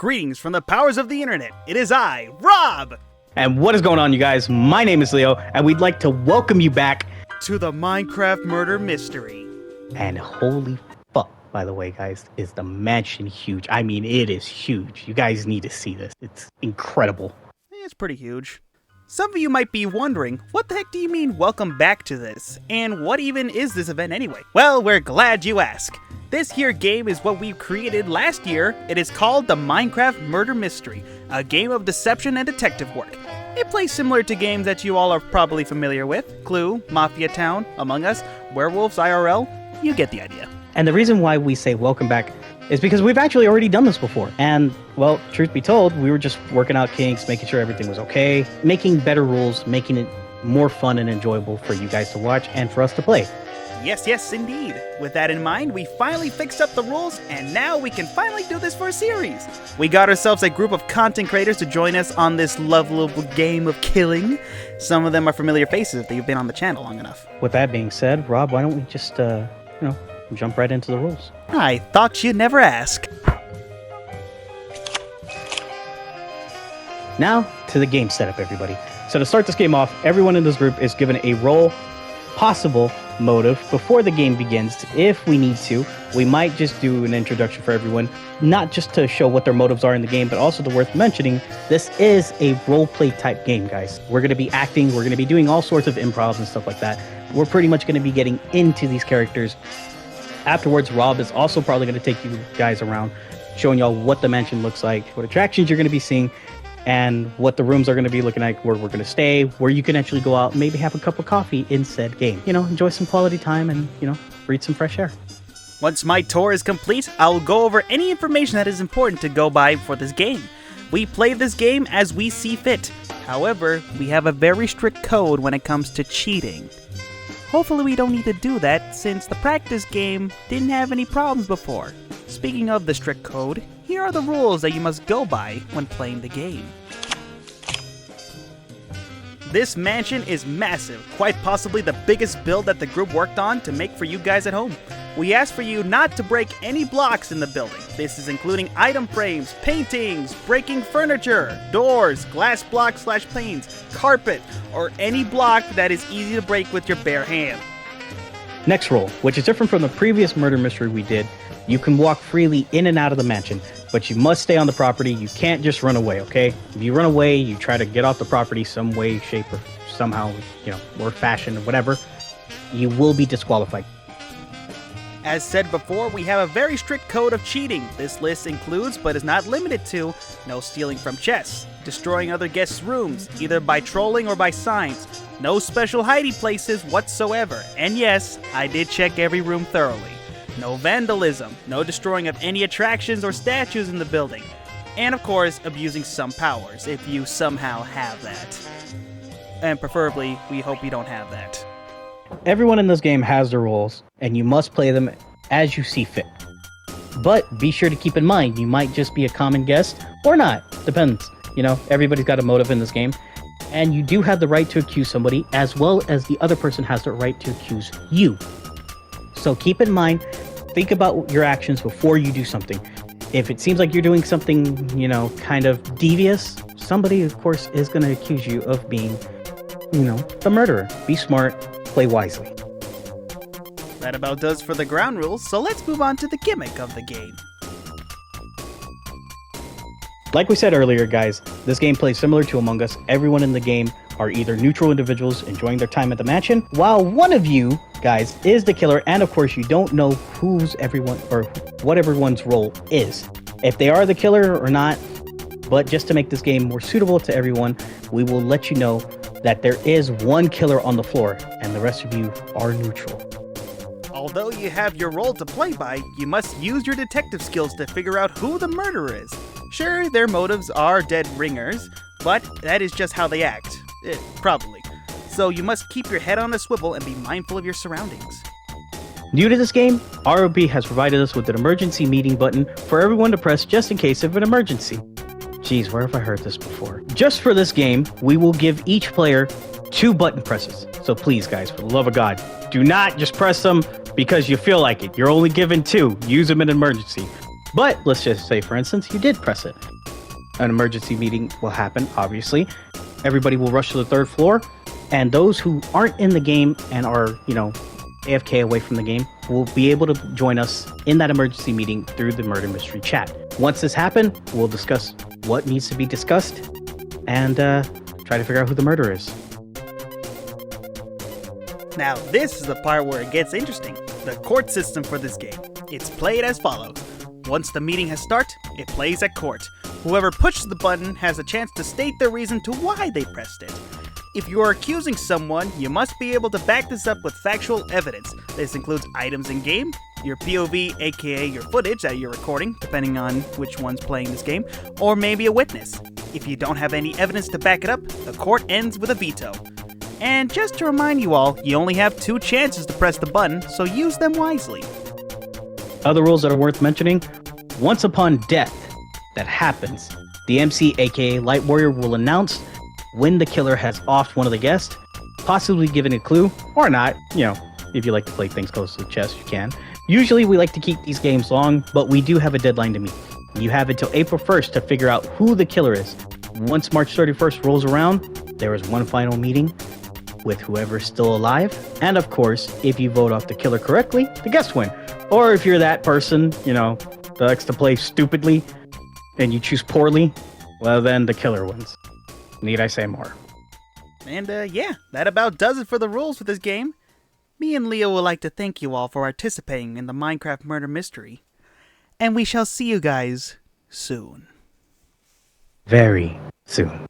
Greetings from the powers of the internet. It is I, Rob! And what is going on, you guys? My name is Leo, and we'd like to welcome you back to the Minecraft Murder Mystery. And holy fuck, by the way, guys, is the mansion huge? I mean, it is huge. You guys need to see this. It's incredible. It's pretty huge. Some of you might be wondering, what the heck do you mean welcome back to this? And what even is this event anyway? Well, we're glad you ask. This here game is what we created last year. It is called the Minecraft Murder Mystery, a game of deception and detective work. It plays similar to games that you all are probably familiar with. Clue, Mafia Town, Among Us, Werewolves IRL, you get the idea. And the reason why we say welcome back is because we've actually already done this before. And, well, truth be told, we were just working out kinks, making sure everything was okay, making better rules, making it more fun and enjoyable for you guys to watch and for us to play. Yes, indeed. With that in mind, we finally fixed up the rules, and now we can finally do this for a series. We got ourselves a group of content creators to join us on this lovely game of killing. Some of them are familiar faces if they've been on the channel long enough. With that being said, Rob, why don't we just, jump right into the rules? I thought you'd never ask. Now, to the game setup, everybody. So to start this game off, everyone in this group is given a role, possible motive before the game begins. If we need to, we might just do an introduction for everyone, not just to show what their motives are in the game, but also to worth mentioning, this is a roleplay type game, guys. We're going to be acting, we're going to be doing all sorts of improv and stuff like that. We're pretty much going to be getting into these characters. Afterwards, Rob is also probably going to take you guys around, showing y'all what the mansion looks like, what attractions you're going to be seeing, and what the rooms are going to be looking like, where we're going to stay, where you can actually go out and maybe have a cup of coffee in said game. Enjoy some quality time and, breathe some fresh air. Once my tour is complete, I'll go over any information that is important to go by for this game. We play this game as we see fit. However, we have a very strict code when it comes to cheating. Hopefully we don't need to do that, since the practice game didn't have any problems before. Speaking of the strict code, here are the rules that you must go by when playing the game. This mansion is massive, quite possibly the biggest build that the group worked on to make for you guys at home. We ask for you not to break any blocks in the building. This is including item frames, paintings, breaking furniture, doors, glass blocks / planes, carpet, or any block that is easy to break with your bare hand. Next rule, which is different from the previous murder mystery we did, you can walk freely in and out of the mansion, but you must stay on the property. You can't just run away, okay? If you run away, you try to get off the property some way, shape, or somehow, or fashion or whatever, you will be disqualified. As said before, we have a very strict code of cheating. This list includes, but is not limited to, no stealing from chests, destroying other guests' rooms, either by trolling or by signs, no special hiding places whatsoever, and yes, I did check every room thoroughly. No vandalism, no destroying of any attractions or statues in the building, and of course, abusing some powers, if you somehow have that. And preferably, we hope you don't have that. Everyone in this game has their roles, and you must play them as you see fit. But be sure to keep in mind, you might just be a common guest, or not, depends. Everybody's got a motive in this game, and you do have the right to accuse somebody, as well as the other person has the right to accuse you. So keep in mind, think about your actions before you do something. If it seems like you're doing something, kind of devious, somebody, of course, is going to accuse you of being, the murderer. Be smart, play wisely. That about does for the ground rules, so let's move on to the gimmick of the game. Like we said earlier, guys, this game plays similar to Among Us. Everyone in the game are either neutral individuals enjoying their time at the mansion, while one of you guys is the killer, and of course you don't know who's everyone or what everyone's role is. If they are the killer or not, but just to make this game more suitable to everyone, we will let you know that there is one killer on the floor, and the rest of you are neutral. Although you have your role to play by, you must use your detective skills to figure out who the murderer is. Sure, their motives are dead ringers, but that is just how they act. Probably. So you must keep your head on a swivel and be mindful of your surroundings. New to this game, ROB has provided us with an emergency meeting button for everyone to press just in case of an emergency. Jeez, where have I heard this before? Just for this game, we will give each player 2 button presses. So please, guys, for the love of God, do not just press them because you feel like it. You're only given 2. Use them in an emergency. But let's just say, for instance, you did press it. an emergency meeting will happen, obviously. Everybody will rush to the third floor, and those who aren't in the game and are, AFK away from the game will be able to join us in that emergency meeting through the murder mystery chat. Once this happens, we'll discuss what needs to be discussed and try to figure out who the murderer is. Now, this is the part where it gets interesting. The court system for this game. It's played as follows. Once the meeting has started, it plays at court. Whoever pushes the button has a chance to state their reason to why they pressed it. If you are accusing someone, you must be able to back this up with factual evidence. This includes items in game, your POV, aka your footage that you're recording, depending on which one's playing this game, or maybe a witness. If you don't have any evidence to back it up, the court ends with a veto. And just to remind you all, you only have 2 chances to press the button, so use them wisely. Other rules that are worth mentioning: once upon death that happens, the MC, aka Light Warrior, will announce when the killer has offed one of the guests, possibly giving a clue, or not. If you like to play things close to the chest, you can. Usually we like to keep these games long, but we do have a deadline to meet. You have until April 1st to figure out who the killer is. Once March 31st rolls around, there is one final meeting with whoever's still alive. And of course, if you vote off the killer correctly, the guests win. Or if you're that person, that likes to play stupidly and you choose poorly, well, then the killer wins. Need I say more? And yeah, that about does it for the rules for this game. Me and Leo would like to thank you all for participating in the Minecraft Murder Mystery. And we shall see you guys soon. Very soon.